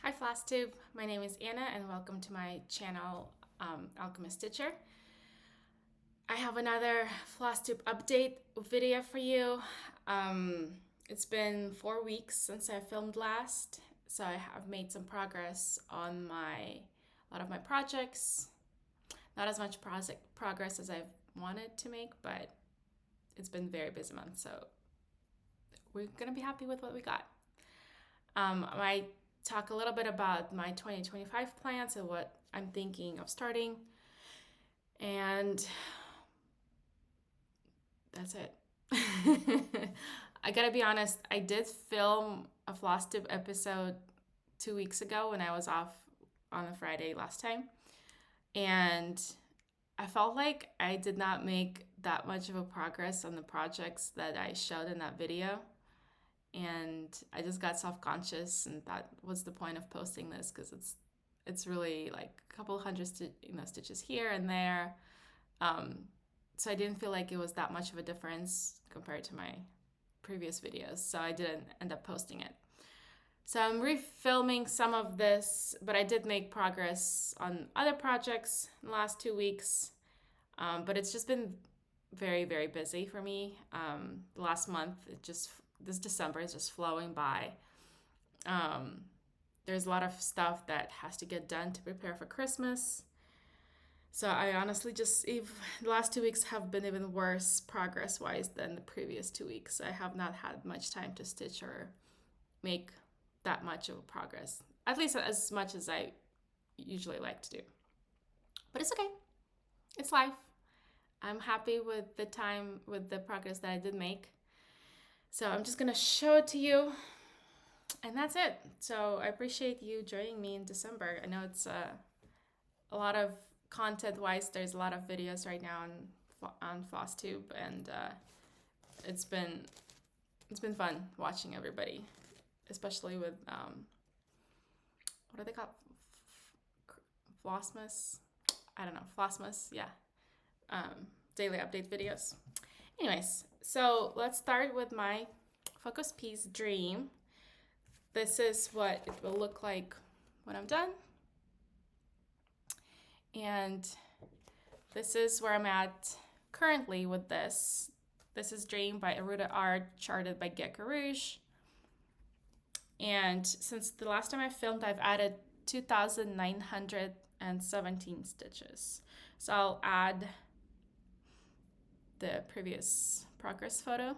Hi FlossTube, my name is Anna and welcome to my channel Alchemist Stitcher. I have another FlossTube update video for you. It's been 4 weeks since I filmed last, so I have made some progress on a lot of my projects. Not as much progress as I've wanted to make, but it's been a very busy month, so we're gonna be happy with what we got. I talk a little bit about my 2025 plans and what I'm thinking of starting, and that's it. I gotta be honest, I did film a FlossTube episode 2 weeks ago when I was off on a Friday last time, and I felt like I did not make that much of a progress on the projects that I showed in that video. And I just got self-conscious and thought, what's the point of posting this? Because it's really like a couple hundred stitches here and there. So I didn't feel like it was that much of a difference compared to my previous videos. So I didn't end up posting it. So I'm refilming some of this, but I did make progress on other projects in the last 2 weeks. But it's just been very, very busy for me. The last month, this December is just flowing by. There's a lot of stuff that has to get done to prepare for Christmas. So I honestly the last 2 weeks have been even worse progress-wise than the previous 2 weeks. I have not had much time to stitch or make that much of a progress, at least as much as I usually like to do. But it's okay. It's life. I'm happy with the progress that I did make. So I'm just gonna show it to you, and that's it. So I appreciate you joining me in December. I know it's a lot of content-wise. There's a lot of videos right now on FlossTube, and it's been fun watching everybody, especially with what are they called? Flossmas? I don't know. Flossmas, yeah. Daily update videos. Anyways, so let's start with my focus piece Dream. This is what it will look like when I'm done. And this is where I'm at currently with this. This is Dream by Aurora Art, charted by Gecko Rouge. And since the last time I filmed, I've added 2,917 stitches. So I'll add the previous progress photo.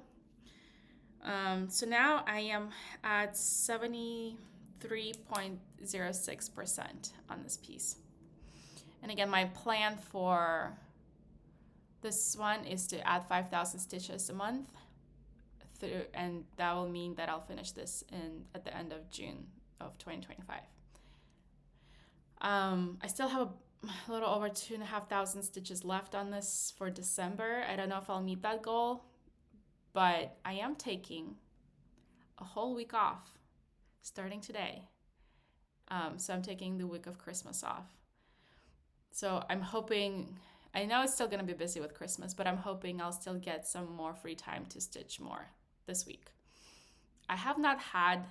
So now I am at 73.06% on this piece. And again, my plan for this one is to add 5,000 stitches a month, and that will mean that I'll finish this at the end of June of 2025. I still have a little over 2,500 stitches left on this for December. I don't know if I'll meet that goal, but I am taking a whole week off starting today. So I'm taking the week of Christmas off. So I'm hoping, I know it's still gonna be busy with Christmas, but I'm hoping I'll still get some more free time to stitch more this week. I have not had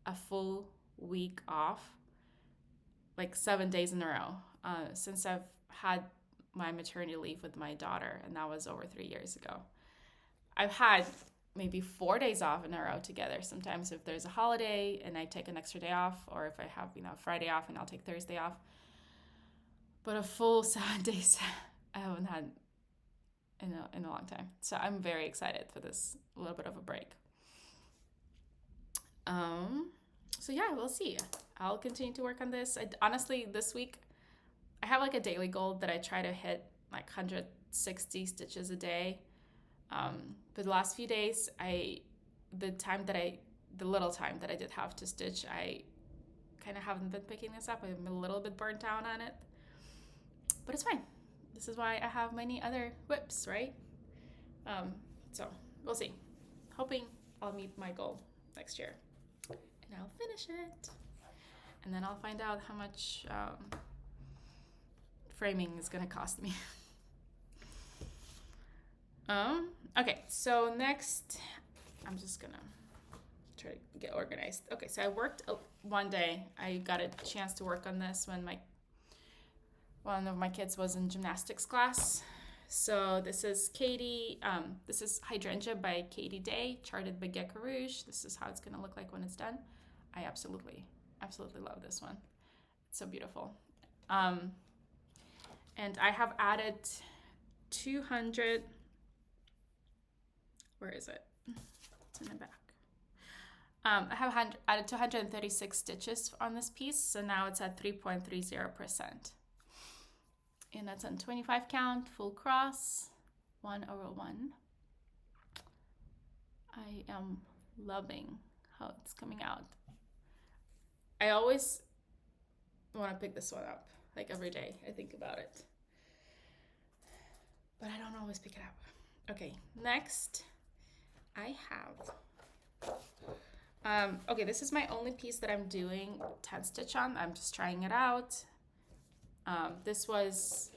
a full week off, like 7 days in a row, since I've had my maternity leave with my daughter, and that was over 3 years ago. I've had maybe 4 days off in a row together. Sometimes if there's a holiday and I take an extra day off, or if I have Friday off and I'll take Thursday off. But a full 7 days I haven't had in a long time. So I'm very excited for this little bit of a break. So yeah, we'll see. I'll continue to work on this. Honestly, this week, I have like a daily goal that I try to hit like 160 stitches a day. For the last few days, the little time that I did have to stitch, I kind of haven't been picking this up. I'm a little bit burnt out on it, but it's fine. This is why I have many other WIPs, right? So we'll see. Hoping I'll meet my goal next year, and I'll finish it. And then I'll find out how much framing is gonna cost me. Okay, so next, I'm just gonna try to get organized. Okay, so I worked one day I got a chance to work on this when one of my kids was in gymnastics class. So this is this is Hydrangea by Katie Day, charted by Gecko Rouge. This is how it's gonna look like when it's done. I absolutely love this one. It's so beautiful. And I have added 200, where is it? It's in the back. I have added 236 stitches on this piece, so now it's at 3.30%. And that's on 25 count, full cross, 1/1. I am loving how it's coming out. I always want to pick this one up, like every day I think about it. But I don't always pick it up. Okay, next I have, okay, this is my only piece that I'm doing 10 stitch on. I'm just trying it out. This was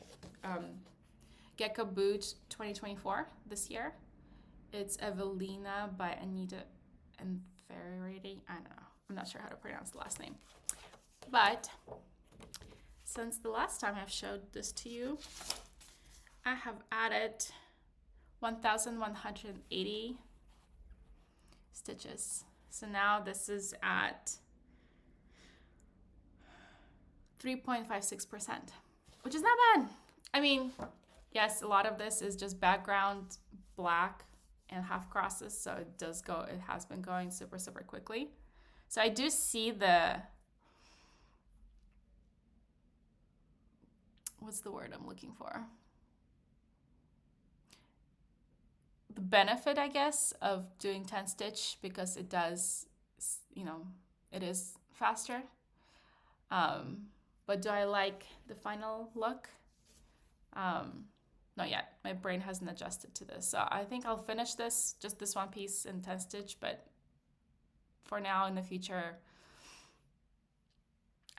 Gecko Boot 2024 this year. It's Evelina by Anita and Ferrari. I don't know. I'm not sure how to pronounce the last name. But since the last time I've showed this to you, I have added 1,180 stitches. So now this is at 3.56%, which is not bad. I mean, yes, a lot of this is just background black and half crosses, so it has been going super, super quickly. So I do see what's the word I'm looking for? The benefit, I guess, of doing 10 stitch, because it does, it is faster. But do I like the final look? Not yet. My brain hasn't adjusted to this. So I think I'll finish just this one piece in 10 stitch, but for now, in the future,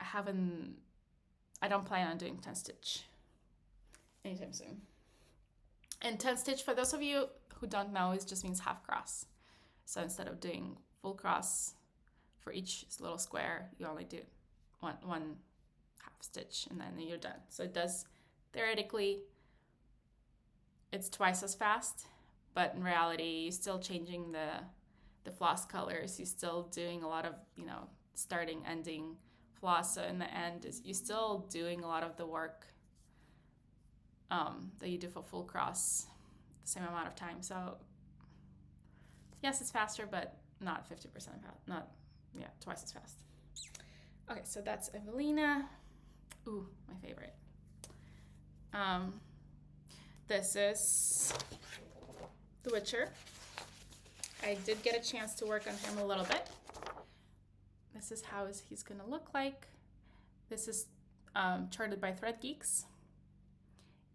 I don't plan on doing 10 stitch anytime soon. And 10 stitch, for those of you who don't know, it just means half cross. So instead of doing full cross for each little square, you only do one half stitch and then you're done. So it does, theoretically, it's twice as fast, but in reality, you're still changing the floss colors. You're still doing a lot of, starting, ending floss. So in the end, you're still doing a lot of the work that you do for full cross, the same amount of time. So yes, it's faster, but not 50% fast. Twice as fast. Okay, so that's Evelina. Ooh, my favorite. This is The Witcher. I did get a chance to work on him a little bit. This is how he's gonna look like. This is charted by Thread Geeks.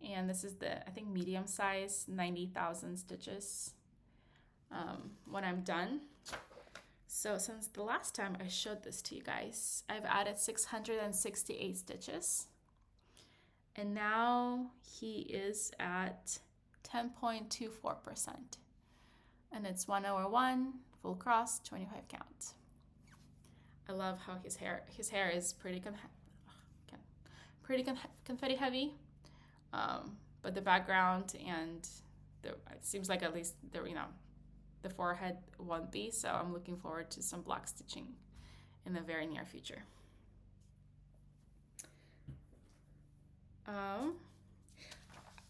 And this is I think, medium size, 90,000 stitches when I'm done. So since the last time I showed this to you guys, I've added 668 stitches. And now he is at 10.24%. And it's 1/1, full cross, 25 count. I love how his hair is pretty confetti heavy. But the background and it seems like at least the forehead won't be, so I'm looking forward to some block stitching in the very near future.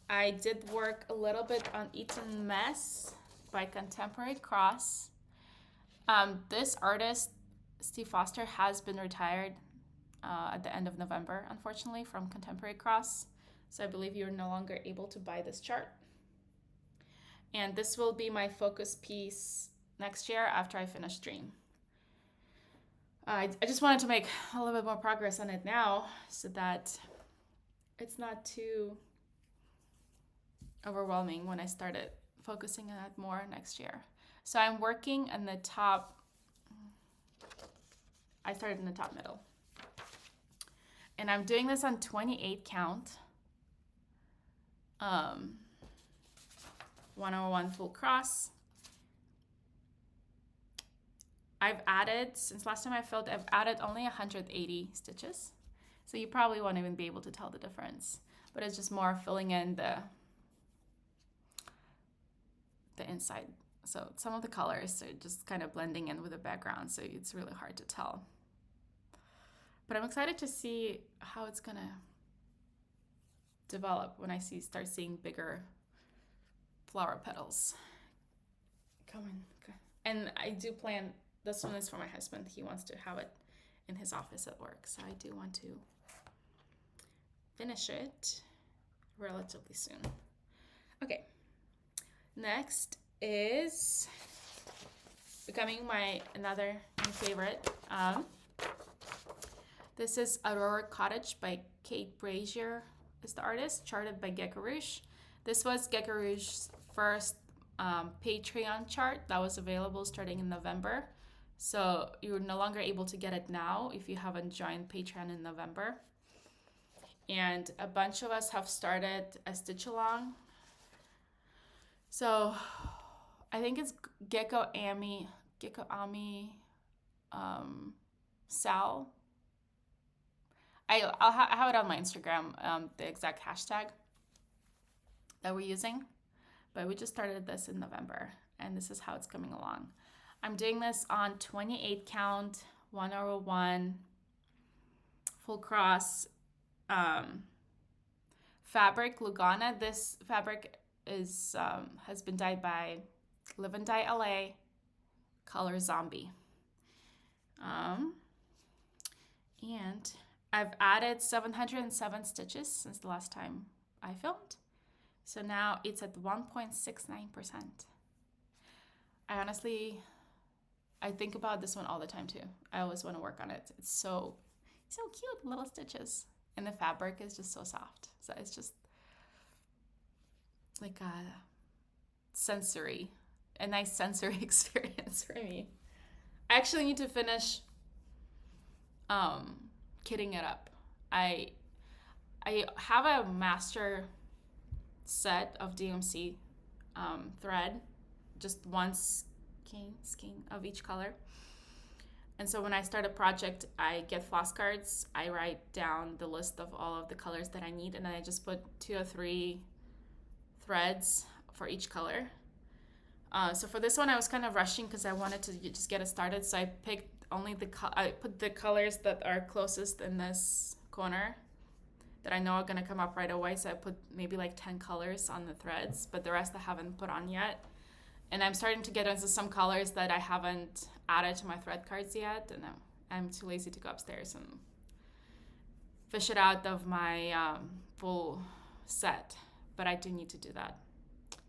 I did work a little bit on Eaten Mess by Contemporary Cross. This artist, Steve Foster, has been retired at the end of November, unfortunately, from Contemporary Cross. So I believe you're no longer able to buy this chart. And this will be my focus piece next year after I finish Dream. I just wanted to make a little bit more progress on it now so that it's not too overwhelming when I started focusing on it more next year. So I'm working in the top, I started in the top middle. And I'm doing this on 28 count. 1/1 full cross. I've added, since last time I filled, I've added only 180 stitches. So you probably won't even be able to tell the difference. But it's just more filling in the inside. So some of the colors are just kind of blending in with the background, so it's really hard to tell. But I'm excited to see how it's gonna develop when I start seeing bigger flower petals. Come on. Okay. And I do plan, this one is for my husband. He wants to have it in his office at work, so I do want to finish it relatively soon. Okay. Next is becoming another favorite. This is Aurora Cottage by Kate Brazier is the artist, charted by Gecko Rouge. This was Gecko Rouge's first Patreon chart that was available starting in November. So you're no longer able to get it now if you haven't joined Patreon in November. And a bunch of us have started a stitch along. So I think it's Gecko Ami Sal. I have it on my Instagram, the exact hashtag that we're using. But we just started this in November, and this is how it's coming along. I'm doing this on 28 count, 101, full cross, fabric Lugana. This fabric is has been dyed by Lavender LA, color Zombie. And I've added 707 stitches since the last time I filmed. So now it's at 1.69%. I think about this one all the time too. I always want to work on it. It's so cute, little stitches. And the fabric is just so soft. So it's just like a nice sensory experience for me. I actually need to finish kitting it up. I have a master set of DMC thread, just one skein of each color. And so when I start a project, I get floss cards. I write down the list of all of the colors that I need, and then I just put 2 or 3 threads for each color. So for this one, I was kind of rushing because I wanted to just get it started. So I picked only I put the colors that are closest in this corner that I know are gonna come up right away. So I put maybe like 10 colors on the threads, but the rest I haven't put on yet. And I'm starting to get into some colors that I haven't added to my thread cards yet, and I'm too lazy to go upstairs and fish it out of my full set. But I do need to do that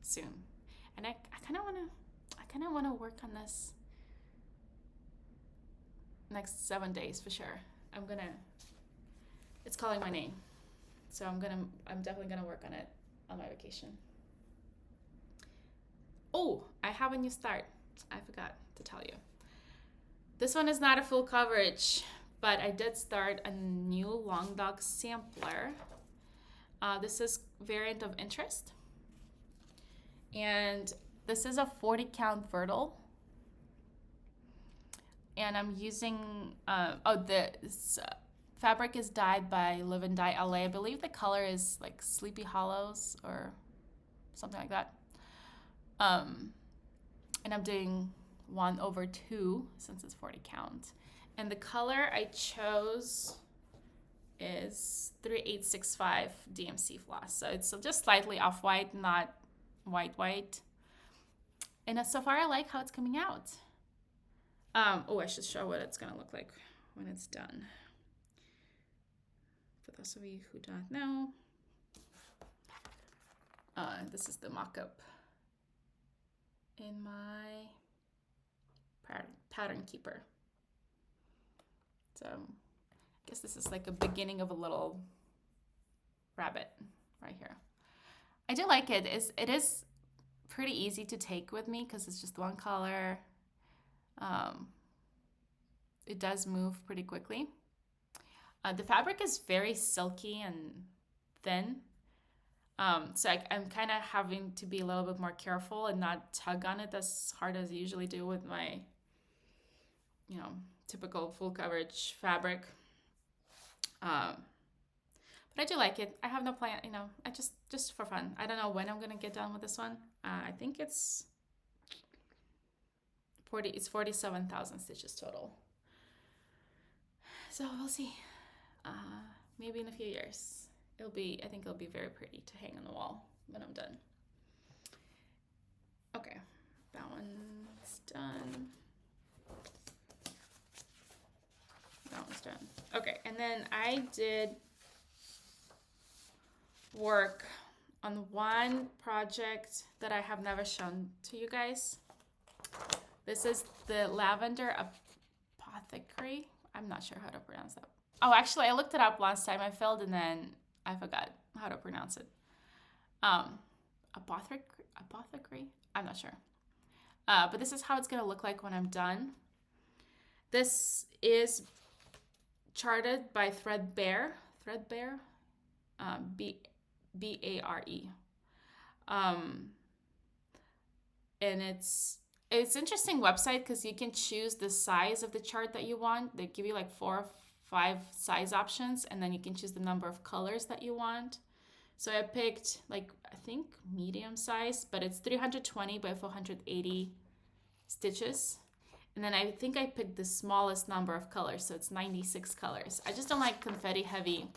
soon. And I kind of want to work on this next 7 days for sure. It's calling my name. So I'm definitely gonna work on it on my vacation. Oh, I have a new start. I forgot to tell you. This one is not a full coverage, but I did start a new long dog sampler. This is variant of interest. And this is a 40 count vertical. And I'm using, this fabric is dyed by Lavender LA. I believe the color is like Sleepy Hollows or something like that. And I'm doing 1/2 since it's 40 count. And the color I chose is 3865 DMC floss. So it's just slightly off-white, not white. And so far I like how it's coming out. I should show what it's gonna look like when it's done. For those of you who don't know, this is the mock-up in my pattern keeper. So I guess this is like a beginning of a little rabbit right here. I do like it. It is pretty easy to take with me because it's just one color. It does move pretty quickly. The fabric is very silky and thin. So I'm kind of having to be a little bit more careful and not tug on it as hard as I usually do with my you know, typical full coverage fabric. But I do like it. I have no plan, you know, I just for fun. I don't know when I'm gonna get done with this one. I think it's 47,000 stitches total. So we'll see. Maybe in a few years. I think it'll be very pretty to hang on the wall when I'm done. Okay, that one's done. That one's done. Okay, and then I did work on one project that I have never shown to you guys. This is the Lavender Apothecary. I'm not sure how to pronounce that. Oh, actually, I looked it up last time. I failed and then I forgot how to pronounce it. Apothecary? I'm not sure. But this is how it's gonna look like when I'm done. This is charted by Threadbare, B-A-R-E. And it's interesting website because you can choose the size of the chart that you want. They give you like 4 or 5 size options, and then you can choose the number of colors that you want. So I picked like, I think medium size, but it's 320 by 480 stitches. And then I think I picked the smallest number of colors, so it's 96 colors. I just don't like confetti heavy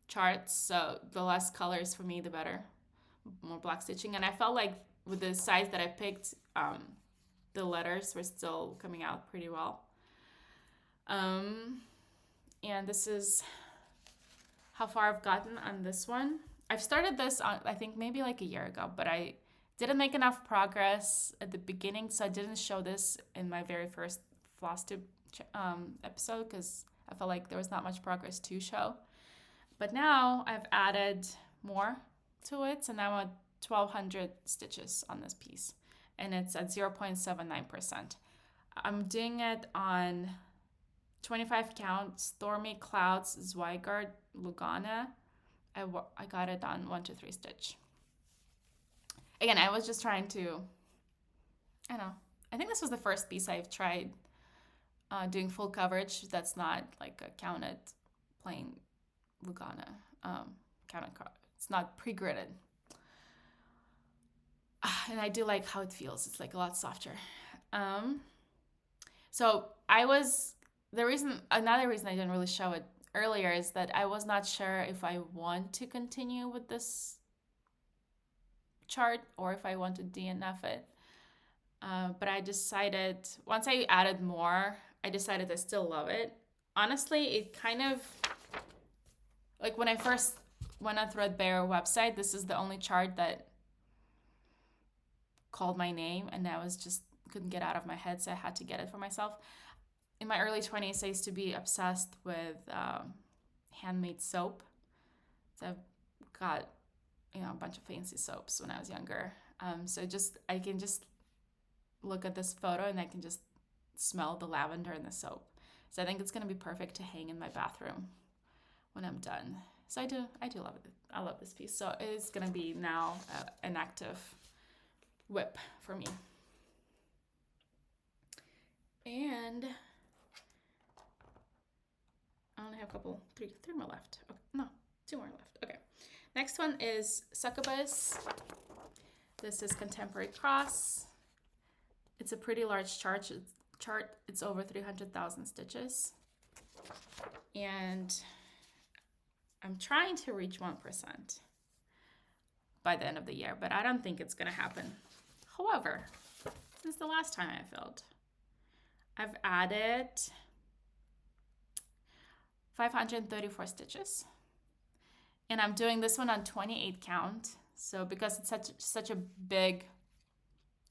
charts, so the less colors for me, the better. More block stitching. And I felt like with the size that I picked, the letters were still coming out pretty well. And this is how far I've gotten on this one. I've started this on, I think maybe like a year ago, but I didn't make enough progress at the beginning, so I didn't show this in my very first FlossTube episode because I felt like there was not much progress to show. But now I've added more to it, so now I'm at 1,200 stitches on this piece, and it's at 0.79%. I'm doing it on 25 count Stormy Clouds Zweigart Lugana. I got it on 1 to 3 stitch. Again, I was just trying to, I don't know, I think this was the first piece I've tried doing full coverage that's not like a counted plain Lugana. It's not pre-gridded. And I do like how it feels. It's like a lot softer. So another reason I didn't really show it earlier is that I was not sure if I want to continue with this chart or if I want to DNF it. But I decided, once I added more, I decided I still love it. Honestly, it kind of, like when I first went on Threadbare website, this is the only chart that called my name, and I couldn't get out of my head, so I had to get it for myself. In my early 20s, I used to be obsessed with handmade soap. So I've got, a bunch of fancy soaps when I was younger. So I can just look at this photo and I can just smell the lavender in the soap. So I think it's gonna be perfect to hang in my bathroom when I'm done. So I do love it. I love this piece. So it is gonna be now an active WIP for me. And I only have three more left. Okay, no, 2 more left. Okay. Next one is Succubus. This is Contemporary Cross. It's a pretty large chart. It's over 300,000 stitches. And I'm trying to reach 1% by the end of the year, but I don't think it's gonna happen. However, since the last time I filled, I've added 534 stitches. And I'm doing this one on 28 count. So because it's such a big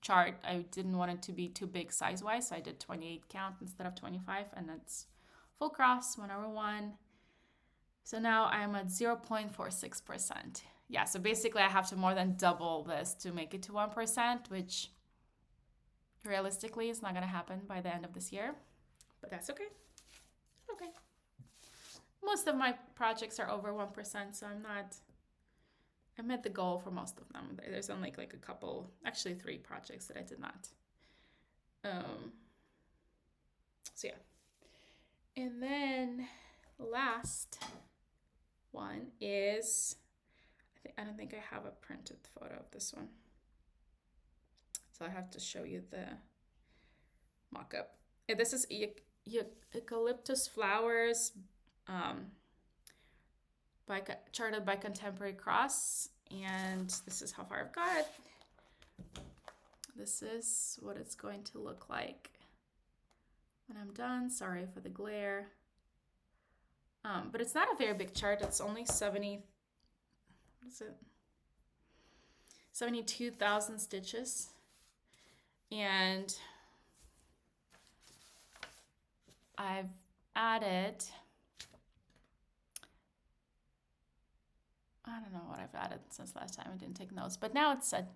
chart, I didn't want it to be too big size-wise, so I did 28 count instead of 25, and it's full cross, 1/1. So now I'm at 0.46%. Yeah, so basically I have to more than double this to make it to 1%, which realistically is not gonna happen by the end of this year, but that's okay. Okay. Most of my projects are over 1%, so I met the goal for most of them. There's only like a couple, actually 3 projects that I did not. So yeah. And then last one is, I don't think I have a printed photo of this one. So I have to show you the mock-up. And this is Eucalyptus Flowers, charted by Contemporary Cross. And this is how far I've got. This is what it's going to look like when I'm done. Sorry for the glare. But it's not a very big chart. It's only 72,000 stitches. And I've added, I don't know what I've added since last time. I didn't take notes, but now it's at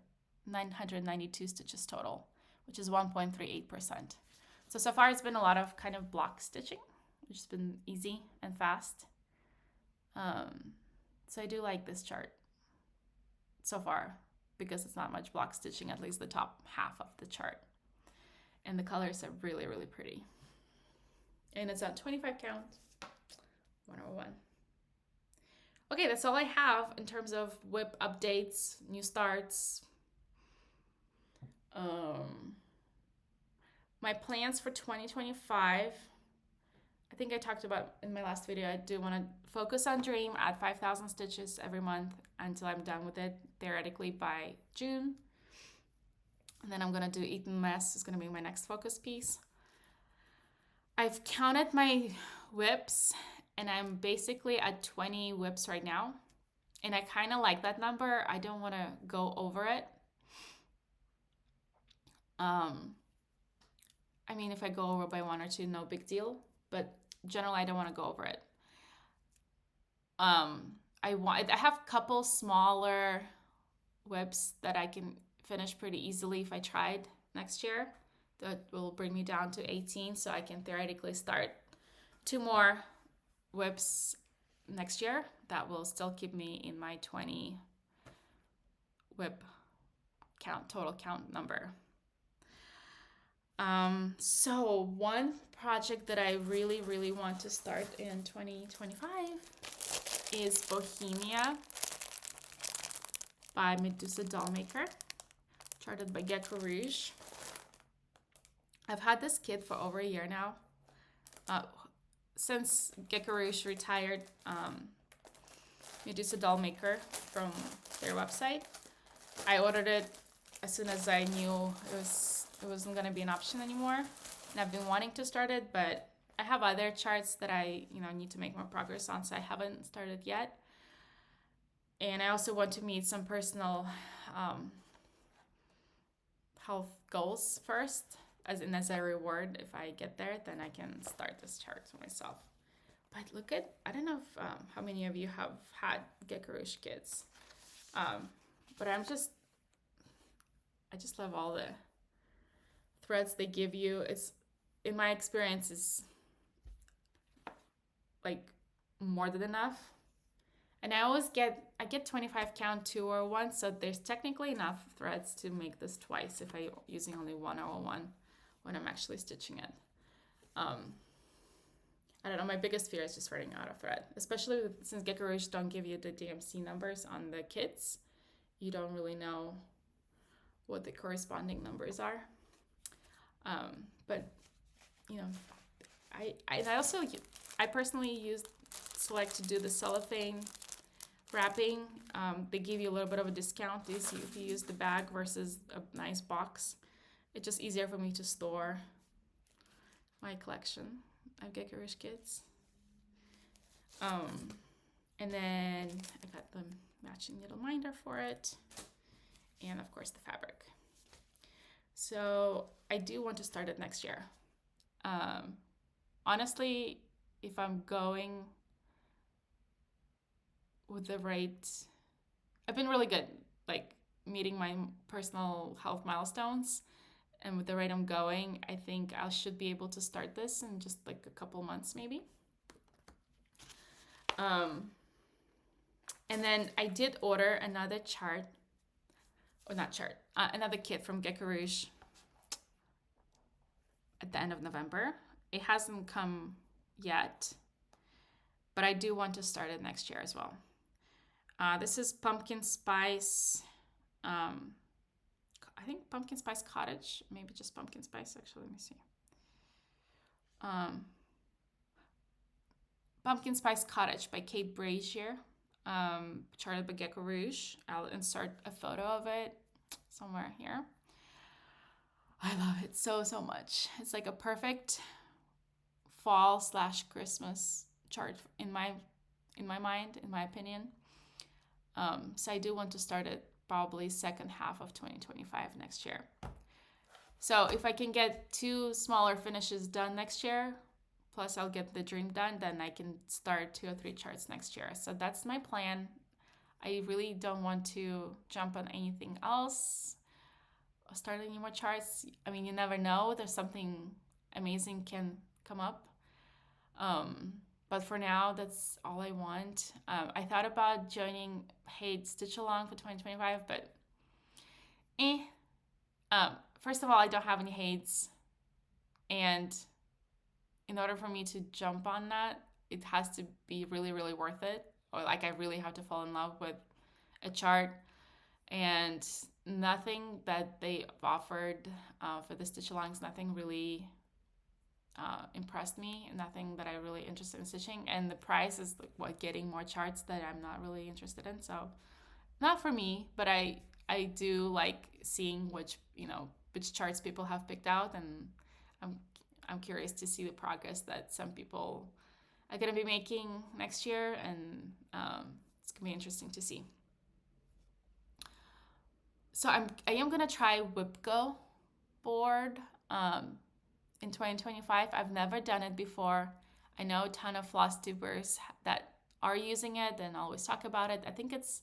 992 stitches total, which is 1.38%. So far it's been a lot of kind of block stitching, which has been easy and fast. So I do like this chart so far because it's not much block stitching, at least the top half of the chart. And the colors are really, really pretty. And it's at 25 count, 101. Okay, that's all I have in terms of WIP updates, new starts. My plans for 2025, I think I talked about in my last video, I do want to focus on Dream, add 5,000 stitches every month until I'm done with it, theoretically by June. And then I'm going to do Eton Mess, is going to be my next focus piece. I've counted my WIPs, and I'm basically at 20 WIPs right now. And I kind of like that number. I don't want to go over it. I mean, if I go over by 1 or 2, no big deal. But generally, I don't want to go over it. I have a couple smaller WIPs that I can finish pretty easily if I tried next year. That will bring me down to 18, so I can theoretically start 2 more WIPs next year. That will still keep me in my 20 WIP count, total count number. So one project that I really, really want to start in 2025 is Bohemia by Medusa Dollmaker, charted by Gecko Rouge. I've had this kit for over a year now. Since Gecko Rouge retired Medusa Dollmaker from their website, I ordered it as soon as I knew it wasn't going to be an option anymore. And I've been wanting to start it, but I have other charts that I need to make more progress on, so I haven't started yet. And I also want to meet some personal health goals first, as a reward. If I get there, then I can start this chart for myself. But look at, I don't know if, how many of you have had Gecko Rouge kits, but I just love all the threads they give you. It's, in my experience, is like more than enough. And I get 25 count 201, so there's technically enough threads to make this twice if I'm using only 101 when I'm actually stitching it. I don't know, my biggest fear is just running out of thread, especially since Gecko Rouge don't give you the DMC numbers on the kits. You don't really know what the corresponding numbers are. But I personally select to do the cellophane wrapping. They give you a little bit of a discount if you use the bag versus a nice box. It's just easier for me to store my collection of Gecko Rouge kits. And then I got the matching needle minder for it, and of course the fabric. So I do want to start it next year. Honestly, if I'm going with the right, I've been really good, like meeting my personal health milestones, and with the rate I'm going, I think I should be able to start this in just like a couple months maybe. And then I did order another another kit from Gecko Rouge at the end of November. it hasn't come yet, but I do want to start it next year as well. This is pumpkin spice. I think pumpkin spice cottage, maybe just pumpkin spice. Actually, let me see. Pumpkin Spice Cottage by Kate Brazier, charted by Gecko Rouge. I'll insert a photo of it somewhere here. I love it so much. It's like a perfect fall / Christmas chart in my mind, in my opinion. So I do want to start it probably second half of 2025 next year. So if I can get 2 smaller finishes done next year, plus I'll get the dream done, then I can start 2 or 3 charts next year. So that's my plan. I really don't want to jump on anything else or start any more charts. I mean, you never know. There's something amazing can come up. But for now, that's all I want. I thought about joining Paid Stitch Along for 2025, but first of all, I don't have any Haids, and in order for me to jump on that, it has to be really, really worth it, or like I really have to fall in love with a chart, and nothing that they offered for the Stitch Alongs, nothing really impressed me, nothing that I really interested in stitching, and the price is like what, getting more charts that I'm not really interested in. So not for me, but I do like seeing which charts people have picked out, and I'm curious to see the progress that some people are going to be making next year, and it's going to be interesting to see. So I am going to try WIP Go board in 2025. I've never done it before. I know a ton of FlossTubers that are using it and always talk about it. I think it's,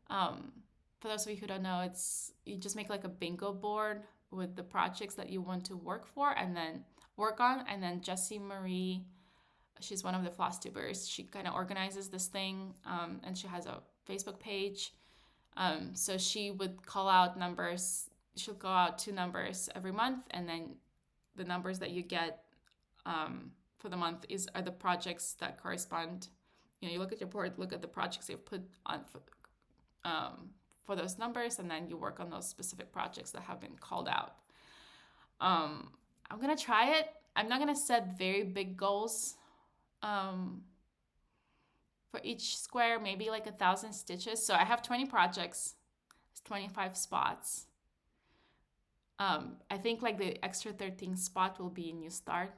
for those of you who don't know, it's you just make like a bingo board with the projects that you want to work for and then work on. And then Jessie Marie, she's one of the FlossTubers. She kind of organizes this thing, and she has a Facebook page. So she would call out numbers. She'll call out 2 numbers every month, and then the numbers that you get for the month are the projects that correspond. You look at your board, look at the projects you've put on for those numbers, and then you work on those specific projects that have been called out. I'm gonna try it. I'm not gonna set very big goals for each square, maybe like 1,000 stitches. So I have 20 projects, 25 spots. I think like the extra 13th spot will be a new start.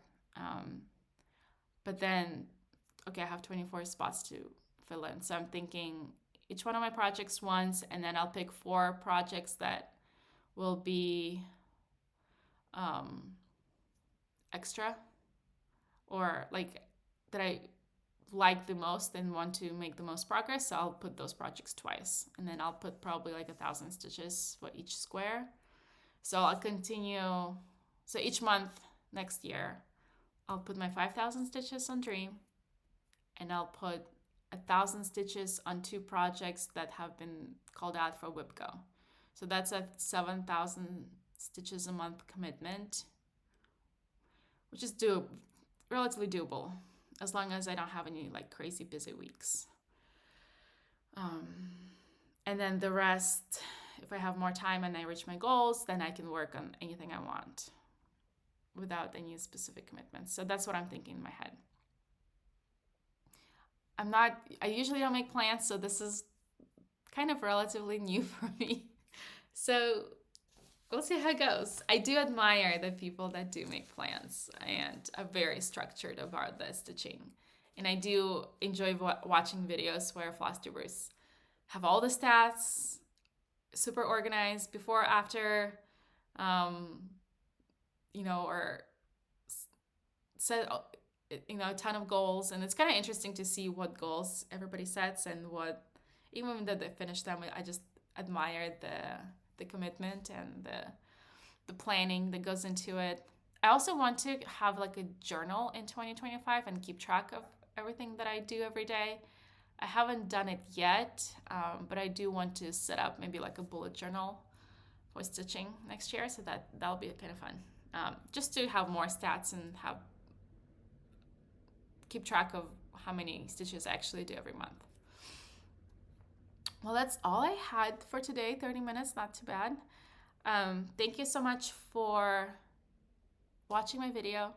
But then, okay, I have 24 spots to fill in. So I'm thinking each one of my projects once, and then I'll pick 4 projects that will be extra, or like that I like the most and want to make the most progress. So I'll put those projects twice, and then I'll put probably like 1,000 stitches for each square. So I'll continue. So each month next year, I'll put my 5,000 stitches on Dream, and I'll put 1,000 stitches on 2 projects that have been called out for WIP Go. So that's a 7,000 stitches a month commitment, which is relatively doable, as long as I don't have any like crazy busy weeks. And then the rest, if I have more time and I reach my goals, then I can work on anything I want without any specific commitments. So that's what I'm thinking in my head. I usually don't make plans, so this is kind of relatively new for me. So we'll see how it goes. I do admire the people that do make plans and are very structured about the stitching. And I do enjoy watching videos where FlossTubers have all the stats, super organized before, after, or set, a ton of goals. And it's kind of interesting to see what goals everybody sets, and even though they finish them, I just admire the commitment and the planning that goes into it. I also want to have like a journal in 2025 and keep track of everything that I do every day. I haven't done it yet, but I do want to set up maybe like a bullet journal for stitching next year, so that'll be kind of fun. Just to have more stats and have keep track of how many stitches I actually do every month. Well, that's all I had for today. 30 minutes, not too bad. Thank you so much for watching my video.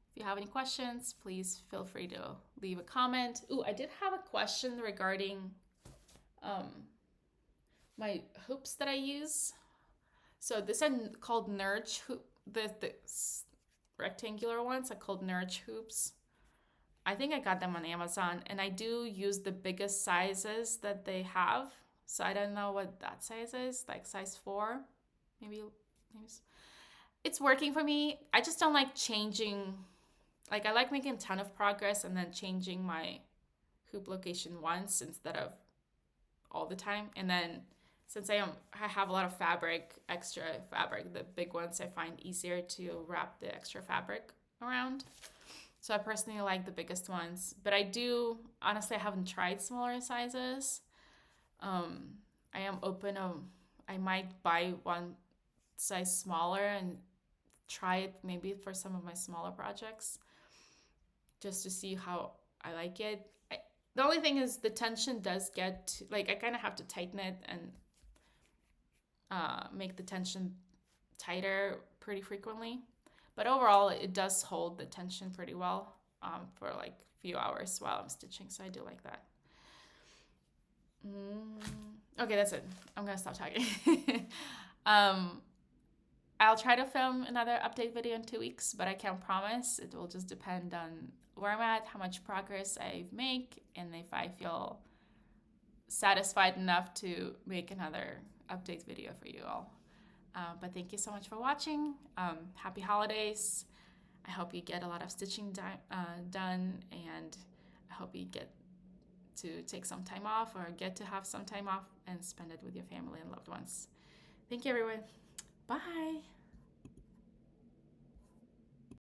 If you have any questions, please feel free to leave a comment. Ooh, I did have a question regarding my hoops that I use. So this are called Nurge hoop. The rectangular ones are called Nurge hoops. I think I got them on Amazon, and I do use the biggest sizes that they have. So I don't know what that size is, like size 4, maybe. It's working for me. I just don't like changing. Like, I like making a ton of progress and then changing my hoop location once instead of all the time. And then since I have a lot of extra fabric, the big ones I find easier to wrap the extra fabric around. So I personally like the biggest ones, but honestly, I haven't tried smaller sizes. I am open. I might buy one size smaller and try it maybe for some of my smaller projects, just to see how I like it. The only thing is the tension does get, like, I kind of have to tighten it and make the tension tighter pretty frequently. But overall, it does hold the tension pretty well for like a few hours while I'm stitching. So I do like that. Okay, that's it. I'm going to stop talking. I'll try to film another update video in 2 weeks, but I can't promise. It will just depend on where I'm at, how much progress I make, and if I feel satisfied enough to make another update video for you all. But thank you so much for watching. Happy holidays. I hope you get a lot of stitching done, and I hope you get to take some time off or get to have some time off and spend it with your family and loved ones. Thank you, everyone. Bye.